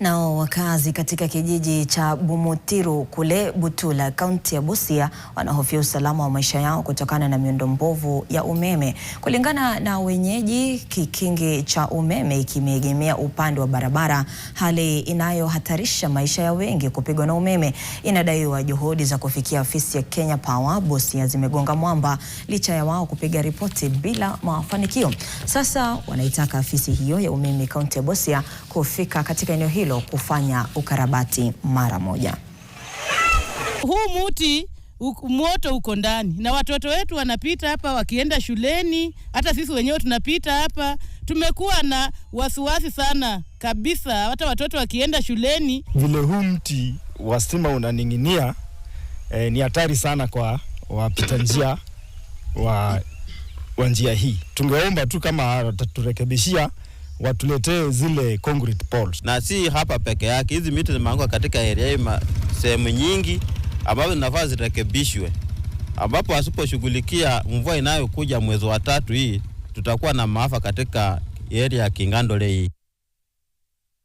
Nao wakazi katika kijiji cha Bumutiru kule Butula, kaunti ya Busia, wanahofia usalama wa maisha yao kutokana na miundo mbovu ya umeme. Kulingana na wenyeji, kikingi cha umeme kimeegemea upande wa barabara, hali inayohatarisha maisha ya wengi kupigwa na umeme. Inadaiwa juhudi za kufikia afisi ya Kenya Power Busia zimegonga mwamba licha ya wao kupiga ripoti bila mafanikio. Sasa wanaitaka afisi hiyo ya umeme kaunti ya Busia kufika katika eneo hilo kufanya ukarabati mara moja. Huu muti moto uko ndani na watoto wetu wanapita hapa wakienda shuleni, hata sisi wenyewe tunapita hapa. Tumekuwa na wasiwasi sana kabisa, hata watoto wakienda shuleni. Vile huu mti wa stima unaning'inia ni hatari sana kwa wapita njia wa njia hii. Tungeomba tu kama turekebishia watuletee zile concrete poles. Na si hapa peke yake, hizi miti zimeanguka katika area hii sehemu nyingi ambapo zinafaa zirekebishwe, ambapo asiposhughulikia mvua inayokuja mwezi wa 3 hii, tutakuwa na maafa katika area ya Kingandole hii.